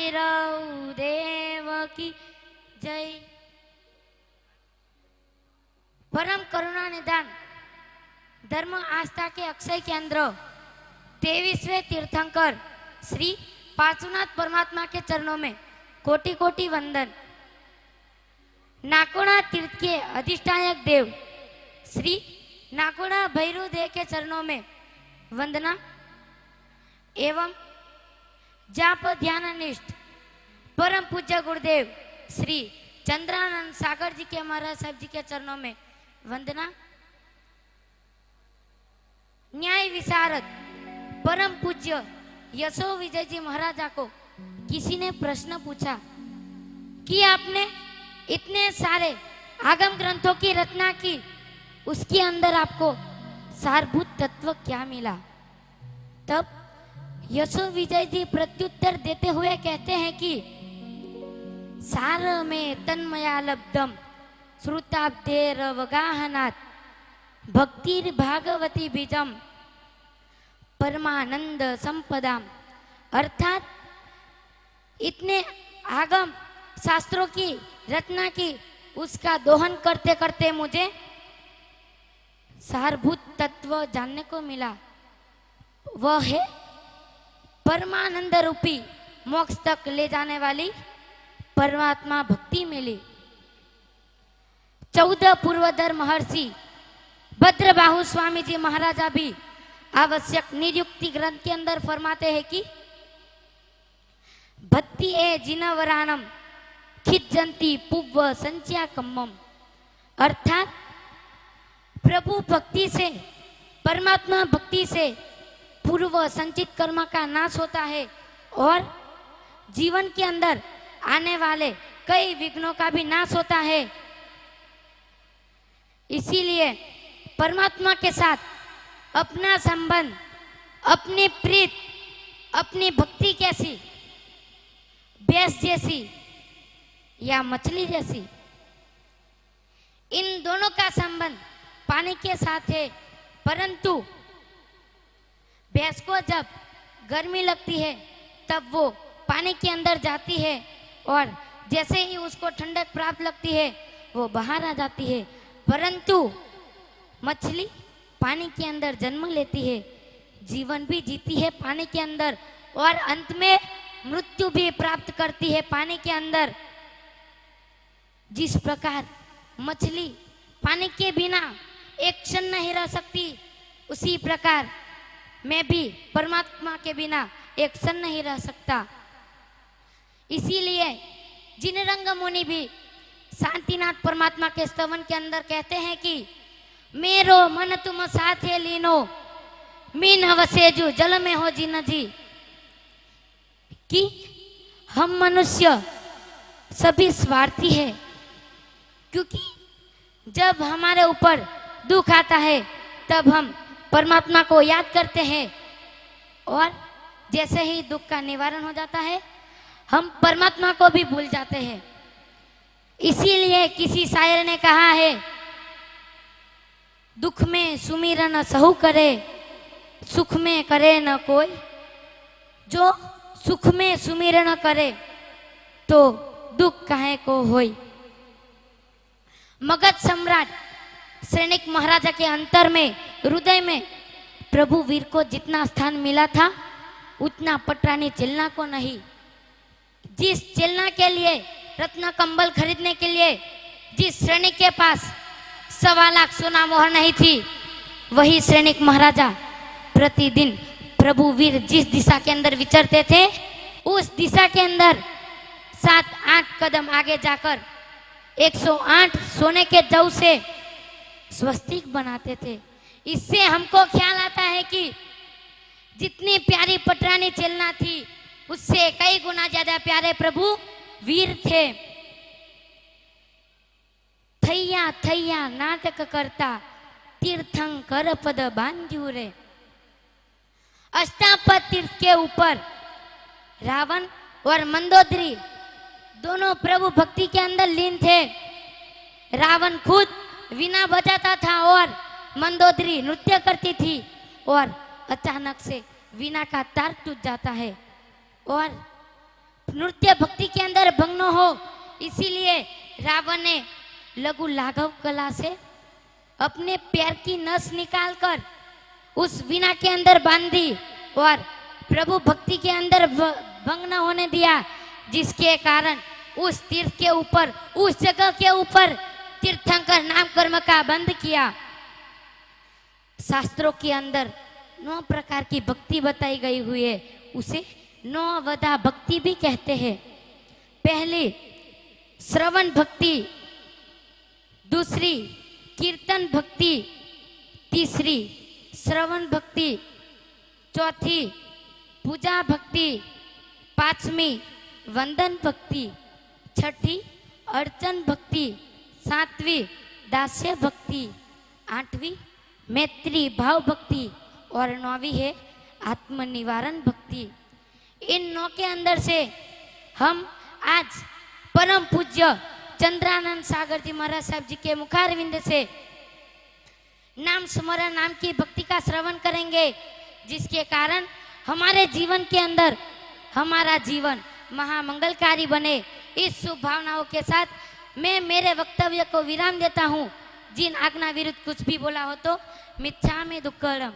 भैरव देव की जय। परम करुणा निदान धर्म आस्था के अक्षय केंद्र 23वें तीर्थंकर श्री पार्श्वनाथ परमात्मा के चरणों में कोटि कोटि वंदन। नाकोड़ा तीर्थ के अधिष्ठायक देव श्री नाकोड़ा भैरव देव के चरणों में वंदना एवं जाप ध्याननिष्ठ परम पूज्य गुरुदेव श्री चंद्रानंद सागर जी के महाराज साहब जी के चरणों में वंदना। न्याय विशारद परम पूज्य यशो विजय जी महाराजा को किसी ने प्रश्न पूछा कि आपने इतने सारे आगम ग्रंथों की रचना की, उसके अंदर आपको सारभूत तत्व क्या मिला? तब यशो विजय जी प्रत्युत्तर देते हुए कहते हैं कि सार में तन्मया लब्धम श्रुताब्देर वगाहनात् भक्तिर भागवती बीजम परमानंद संपदाम। अर्थात इतने आगम शास्त्रों की रचना की, उसका दोहन करते करते मुझे सारभूत तत्व जानने को मिला, वह है परमानंद रूपी मोक्ष तक ले जाने वाली परमात्मा भक्ति मिली। 14 पूर्वधर महर्षि भद्रबाहु स्वामी जी महाराजा भी आवश्यक नियुक्ति ग्रंथ के अंदर फरमाते हैं कि भक्ति ए जिनवरानम खिज्जंती पुव्व संच्या कम्मम। अर्थात प्रभु भक्ति से, परमात्मा भक्ति से पूर्व संचित कर्म का नाश होता है और जीवन के अंदर आने वाले कई विघ्नों का भी नाश होता है। इसीलिए परमात्मा के साथ अपना संबंध, अपनी प्रीत, अपनी भक्ति कैसी, भैंस जैसी या मछली जैसी, इन दोनों का संबंध पानी के साथ है। परंतु भैंस को जब गर्मी लगती है तब वो पानी के अंदर जाती है और जैसे ही उसको ठंडक प्राप्त लगती है वो बाहर आ जाती है। परंतु मछली पानी के अंदर जन्म लेती है, जीवन भी जीती है पानी के अंदर और अंत में मृत्यु भी प्राप्त करती है पानी के अंदर। जिस प्रकार मछली पानी के बिना एक क्षण नहीं रह सकती, उसी प्रकार मैं भी परमात्मा के बिना एक क्षण नहीं रह सकता। इसीलिए जिन रंग मुनि भी शांतिनाथ परमात्मा के स्तवन के अंदर कहते हैं कि मेरो मन तुम साथे लीनो मीन हवसेजु जल में हो जिन जी, कि हम मनुष्य सभी स्वार्थी है, क्योंकि जब हमारे ऊपर दुख आता है तब हम परमात्मा को याद करते हैं और जैसे ही दुख का निवारण हो जाता है हम परमात्मा को भी भूल जाते हैं। इसीलिए किसी शायर ने कहा है, दुख में सुमिरन सहु करे, सुख में करे न कोई। जो सुख में सुमिरन करे तो दुख काहे को होई। मगध सम्राट सैनिक महाराजा के अंतर में, हृदय में प्रभु वीर को जितना स्थान मिला था उतना पटरानी चेलना को नहीं। जिस चेलना के लिए, रत्न कंबल खरीदने के लिए जिस सैनिक के पास 1.25 लाख सोना मोहर नहीं थी, वही सैनिक महाराजा प्रतिदिन प्रभु वीर जिस दिशा के अंदर विचरते थे उस दिशा के अंदर 7-8 कदम आगे जाकर 108 सोने के जौ से स्वस्तिक बनाते थे। इससे हमको ख्याल आता है कि जितनी प्यारी पटरानी चेलना थी उससे कई गुना ज्यादा प्यारे प्रभु वीर थे। थैया थैया नाटक करता तीर्थंकर पद बांध्यू रे। अष्टापद तीर्थ के ऊपर रावण और मंदोदरी दोनों प्रभु भक्ति के अंदर लीन थे। रावण खुद वीणा बजाता था और मंदोदरी नृत्य करती थी और अचानक से वीणा का तार टूट जाता है और नृत्य भक्ति के अंदर भंग न हो, इसीलिए रावण ने लघु लाघव कला से अपने पैर की नस निकालकर उस वीणा के अंदर बांधी और प्रभु भक्ति के अंदर भंग न होने दिया, जिसके कारण उस तीर्थ के ऊपर, उस जगह के ऊपर तीर्थंकर नाम कर्म का बंद किया। शास्त्रों के अंदर 9 प्रकार की भक्ति बताई गई हुई है, उसे 9 वधा भक्ति भी कहते हैं। पहली श्रवण भक्ति, दूसरी कीर्तन भक्ति, तीसरी श्रवण भक्ति, चौथी पूजा भक्ति, पांचवी वंदन भक्ति, छठी अर्चन भक्ति, सातवीं दास्य भक्ति, आठवीं मैत्री भाव भक्ति और 9वीं है आत्मनिवारण भक्ति। इन 9 के अंदर से हम आज परम पूज्य चंद्रानंद सागर जी महाराज साहब जी के मुखारविंद से नाम स्मरण, नाम की भक्ति का श्रवण करेंगे, जिसके कारण हमारे जीवन के अंदर हमारा जीवन महामंगलकारी बने। इस शुभ भावनाओं के साथ मैं मेरे वक्तव्य को विराम देता हूँ। जिन आज्ञा विरुद्ध कुछ भी बोला हो तो मिथ्यामि दुक्कडम।